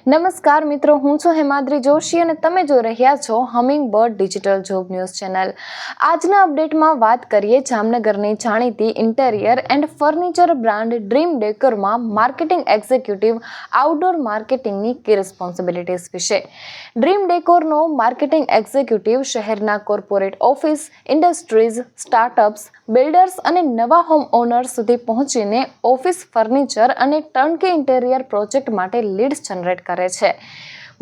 નમસ્કાર મિત્રો, હું છું હેમાદ્રી જોશી અને તમે જોઈ રહ્યા છો Hummingbird digital job news channel. આજના અપડેટમાં વાત કરીએ જામનગરની જાણીતી interior and furniture brand Dream ડેકોરમાં માર્કેટિંગ એક્ઝિક્યુટિવ આઉટડોર માર્કેટિંગની કી રિસ્પોન્સિબિલિટીઝ વિશે। ડ્રીમ ડેકોરનો માર્કેટિંગ એક્ઝિક્યુટિવ શહેરના corporate office, industries, startups, builders અને નવા હોમ ઓનર્સ સુધી પહોંચીને ઓફિસ ફર્નિચર અને ટર્નકી ઇન્ટેરિયર પ્રોજેક્ટ માટે લીડ્સ જનરેટ કરે છે।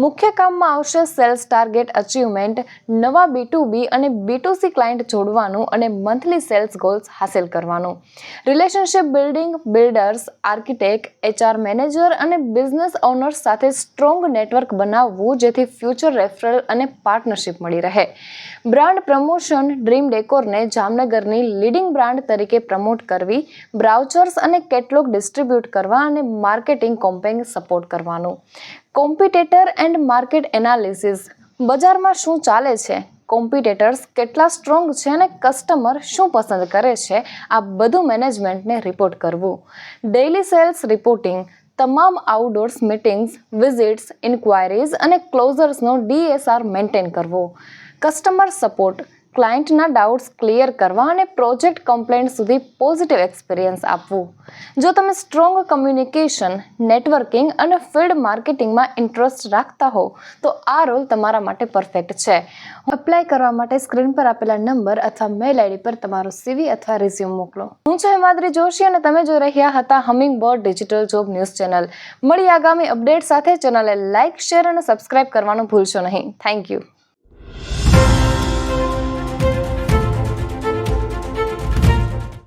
મુખ્ય કામમાં આવશે સેલ્સ ટાર્ગેટ અચીવમેન્ટ, નવા B2B અને B2C ક્લાયન્ટ જોડવાનું અને મંથલી સેલ્સ ગોલ્સ હાંસલ કરવાનું, relationship building, builders, architect, HR manager અને બિઝનેસ ઓનર્સ સાથે સ્ટ્રોંગ નેટવર્ક બનાવવું જેથી ફ્યુચર રેફરલ અને પાર્ટનરશિપ મળી રહે। બ્રાન્ડ પ્રમોશન, ડ્રીમ ડેકોરને જામનગરની લીડિંગ બ્રાન્ડ તરીકે પ્રમોટ કરવી, બ્રાઉચર્સ અને કેટલોગ ડિસ્ટ્રીબ્યુટ કરવા અને માર્કેટિંગ કેમ્પેઇન સપોર્ટ કરવાનું। કોમ્પિટેટર એન્ડ માર્કેટ એનાલિસિસ, બજારમાં શું ચાલે છે, કોમ્પિટેટર્સ કેટલા સ્ટ્રોંગ છે અને કસ્ટમર શું પસંદ કરે છે, આ બધું મેનેજમેન્ટને રિપોર્ટ કરવું। ડેઇલી સેલ્સ રિપોર્ટિંગ, તમામ આઉટડોર્સ મીટિંગ્સ, વિઝિટ્સ, ઇન્ક્વાયરીઝ અને ક્લોઝર્સનો DSR મેન્ટેન કરવો। કસ્ટમર સપોર્ટ, ક્લાયન્ટના ડાઉટ્સ ક્લિયર કરવા અને પ્રોજેક્ટ કમ્પ્લેન્ટ સુધી પોઝિટિવ એક્સપિરિયન્સ આપવું। જો તમે સ્ટ્રોંગ કમ્યુનિકેશન, નેટવર્કિંગ અને ફિલ્ડ માર્કેટિંગમાં ઇન્ટરેસ્ટ રાખતા હો તો આ રોલ તમારા માટે પરફેક્ટ છે। અપ્લાય કરવા માટે સ્ક્રીન પર આપેલા નંબર અથવા મેલ આઈડી પર તમારો CV અથવા રિઝ્યુમ મોકલો। હું છું હેમાદ્રી જોશી અને તમે જોઈ રહ્યા હતા hummingbird digital job news channel. મળી આગામી અપડેટ સાથે ચેનલને લાઇક, શેર અને સબસ્ક્રાઇબ કરવાનું ભૂલશો નહીં। Thank you.